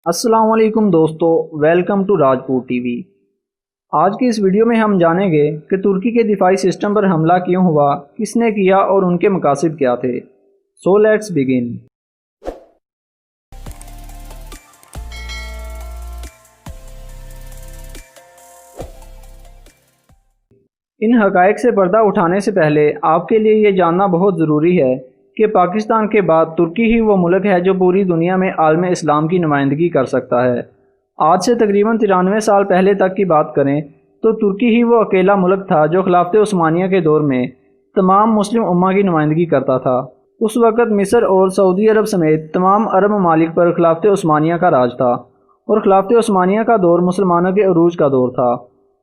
السلام علیکم دوستو، welcome to Rajpur TV. آج کی اس ویڈیو میں ہم جانیں گے کہ ترکی کے دفاعی سسٹم پر حملہ کیوں ہوا، کس نے کیا اور ان کے مقاصد کیا تھے۔ So let's begin. ان حقائق سے پردہ اٹھانے سے پہلے آپ کے لیے یہ جاننا بہت ضروری ہے کہ پاکستان کے بعد ترکی ہی وہ ملک ہے جو پوری دنیا میں عالم اسلام کی نمائندگی کر سکتا ہے۔ آج سے تقریباً 93 سال پہلے تک کی بات کریں تو ترکی ہی وہ اکیلا ملک تھا جو خلافت عثمانیہ کے دور میں تمام مسلم امہ کی نمائندگی کرتا تھا۔ اس وقت مصر اور سعودی عرب سمیت تمام عرب ممالک پر خلافت عثمانیہ کا راج تھا، اور خلافت عثمانیہ کا دور مسلمانوں کے عروج کا دور تھا۔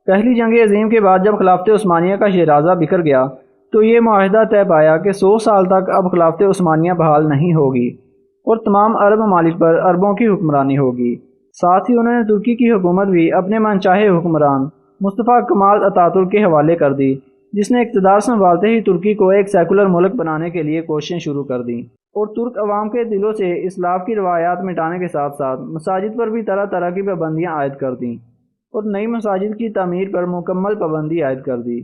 پہلی جنگ عظیم کے بعد جب خلافت عثمانیہ کا شیرازہ بکھر گیا تو یہ معاہدہ طے پایا کہ 100 سال تک اب خلافت عثمانیہ بحال نہیں ہوگی اور تمام عرب ممالک پر عربوں کی حکمرانی ہوگی۔ ساتھ ہی انہوں نے ترکی کی حکومت بھی اپنے من چاہے حکمران مصطفیٰ کمال اتاترک کے حوالے کر دی، جس نے اقتدار سنبھالتے ہی ترکی کو ایک سیکولر ملک بنانے کے لیے کوششیں شروع کر دیں، اور ترک عوام کے دلوں سے اسلاف کی روایات مٹانے کے ساتھ ساتھ مساجد پر بھی طرح طرح کی پابندیاں عائد کر دیں اور نئی مساجد کی تعمیر پر مکمل پابندی عائد کر دی۔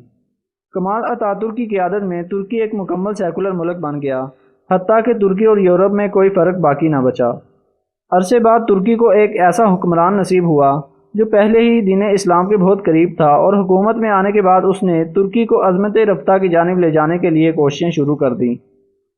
کمال اتاترک کی قیادت میں ترکی ایک مکمل سیکولر ملک بن گیا، حتیٰ کہ ترکی اور یورپ میں کوئی فرق باقی نہ بچا۔ عرصے بعد ترکی کو ایک ایسا حکمران نصیب ہوا جو پہلے ہی دین اسلام کے بہت قریب تھا، اور حکومت میں آنے کے بعد اس نے ترکی کو عظمت رفتہ کی جانب لے جانے کے لیے کوششیں شروع کر دیں۔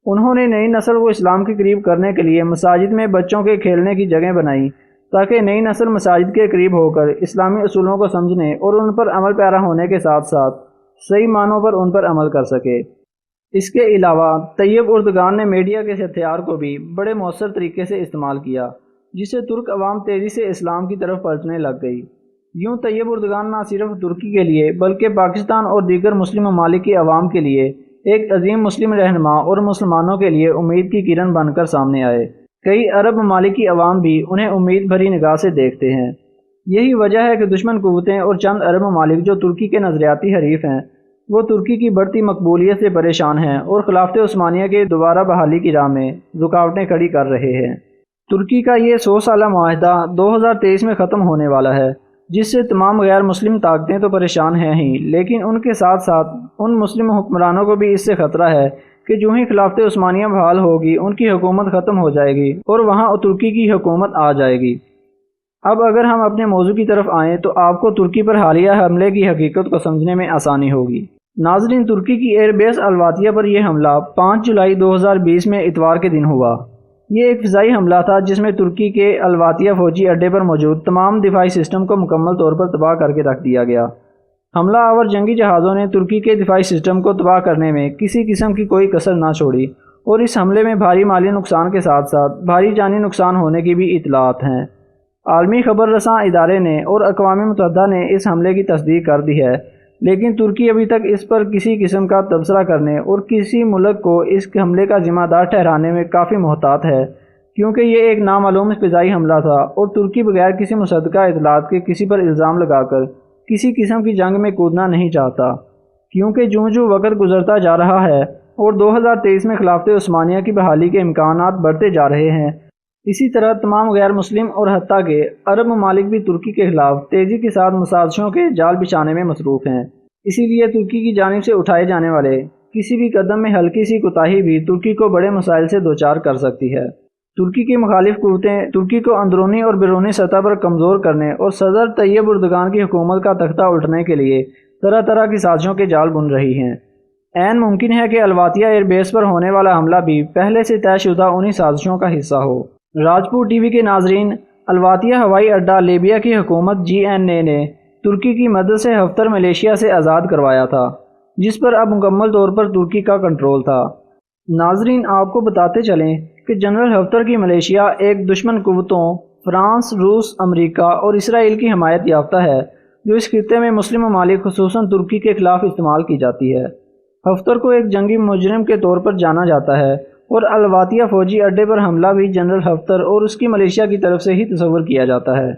انہوں نے نئی نسل کو اسلام کے قریب کرنے کے لیے مساجد میں بچوں کے کھیلنے کی جگہیں بنائیں تاکہ نئی نسل مساجد کے قریب ہو کر اسلامی اصولوں کو سمجھنے اور ان پر عمل پیرا ہونے کے ساتھ ساتھ صحیح معنوں پر ان پر عمل کر سکے۔ اس کے علاوہ طیب اردگان نے میڈیا کے ہتھیار کو بھی بڑے مؤثر طریقے سے استعمال کیا، جس سے ترک عوام تیزی سے اسلام کی طرف پلٹنے لگ گئی۔ یوں طیب اردگان نہ صرف ترکی کے لیے بلکہ پاکستان اور دیگر مسلم ممالک کی عوام کے لیے ایک عظیم مسلم رہنما اور مسلمانوں کے لیے امید کی کرن بن کر سامنے آئے۔ کئی عرب ممالک کی عوام بھی انہیں امید بھری نگاہ سے دیکھتے ہیں۔ یہی وجہ ہے کہ دشمن قوتیں اور چند عرب ممالک جو ترکی کے نظریاتی حریف ہیں، وہ ترکی کی بڑھتی مقبولیت سے پریشان ہیں اور خلافت عثمانیہ کے دوبارہ بحالی کی راہ میں رکاوٹیں کھڑی کر رہے ہیں۔ ترکی کا یہ 100 سالہ معاہدہ 2023 میں ختم ہونے والا ہے، جس سے تمام غیر مسلم طاقتیں تو پریشان ہیں ہی، لیکن ان کے ساتھ ساتھ ان مسلم حکمرانوں کو بھی اس سے خطرہ ہے کہ جو ہی خلافت عثمانیہ بحال ہوگی ان کی حکومت ختم ہو جائے گی اور وہاں ترکی کی حکومت آ جائے گی۔ اب اگر ہم اپنے موضوع کی طرف آئیں تو آپ کو ترکی پر حالیہ حملے کی حقیقت کو سمجھنے میں آسانی ہوگی۔ ناظرین، ترکی کی ایئر بیس الواتیہ پر یہ حملہ 5 جولائی 2020 میں اتوار کے دن ہوا۔ یہ ایک فضائی حملہ تھا جس میں ترکی کے الواتیہ فوجی اڈے پر موجود تمام دفاعی سسٹم کو مکمل طور پر تباہ کر کے رکھ دیا گیا۔ حملہ آور جنگی جہازوں نے ترکی کے دفاعی سسٹم کو تباہ کرنے میں کسی قسم کی کوئی کسر نہ چھوڑی، اور اس حملے میں بھاری مالی نقصان کے ساتھ ساتھ بھاری جانی نقصان ہونے کی بھی اطلاعات ہیں۔ عالمی خبر رساں ادارے نے اور اقوام متحدہ نے اس حملے کی تصدیق کر دی ہے، لیکن ترکی ابھی تک اس پر کسی قسم کا تبصرہ کرنے اور کسی ملک کو اس حملے کا ذمہ دار ٹھہرانے میں کافی محتاط ہے، کیونکہ یہ ایک نامعلوم فضائی حملہ تھا اور ترکی بغیر کسی مصدقہ اطلاعات کے کسی پر الزام لگا کر کسی قسم کی جنگ میں کودنا نہیں چاہتا، کیونکہ جوں وقت گزرتا جا رہا ہے اور 2023 میں خلافت عثمانیہ کی بحالی کے امکانات بڑھتے جا رہے ہیں، اسی طرح تمام غیر مسلم اور حتیٰ کہ عرب ممالک بھی ترکی کے خلاف تیزی کے ساتھ سازشوں کے جال بچھانے میں مصروف ہیں۔ اسی لیے ترکی کی جانب سے اٹھائے جانے والے کسی بھی قدم میں ہلکی سی کوتاہی بھی ترکی کو بڑے مسائل سے دوچار کر سکتی ہے۔ ترکی کی مخالف قوتیں ترکی کو اندرونی اور بیرونی سطح پر کمزور کرنے اور صدر طیب اردگان کی حکومت کا تختہ الٹنے کے لیے طرح طرح کی سازشوں کے جال بن رہی ہیں۔ عین ممکن ہے کہ الواتیہ ایئر بیس پر ہونے والا حملہ بھی پہلے سے طے شدہ انہی سازشوں کا حصہ ہو۔ راجپور ٹی وی کے ناظرین، الواتیہ ہوائی اڈہ لیبیا کی حکومت GNA نے ترکی کی مدد سے ہفتر ملیشیا سے آزاد کروایا تھا، جس پر اب مکمل طور پر ترکی کا کنٹرول تھا۔ ناظرین، آپ کو بتاتے چلیں کہ جنرل ہفتر کی ملیشیا ایک دشمن قوتوں فرانس، روس، امریکہ اور اسرائیل کی حمایت یافتہ ہے، جو اس خطے میں مسلم ممالک خصوصاً ترکی کے خلاف استعمال کی جاتی ہے۔ ہفتر کو ایک جنگی مجرم کے طور پر جانا جاتا ہے، اور الواتیہ فوجی اڈے پر حملہ بھی جنرل ہفتر اور اس کی ملیشیا کی طرف سے ہی تصور کیا جاتا ہے،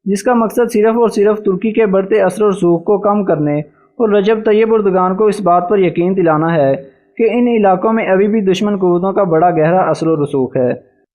جس کا مقصد صرف اور صرف ترکی کے بڑھتے اثر و رسوخ کو کم کرنے اور رجب طیب اردگان کو اس بات پر یقین دلانا ہے کہ ان علاقوں میں ابھی بھی دشمن قوتوں کا بڑا گہرا اثر و رسوخ ہے۔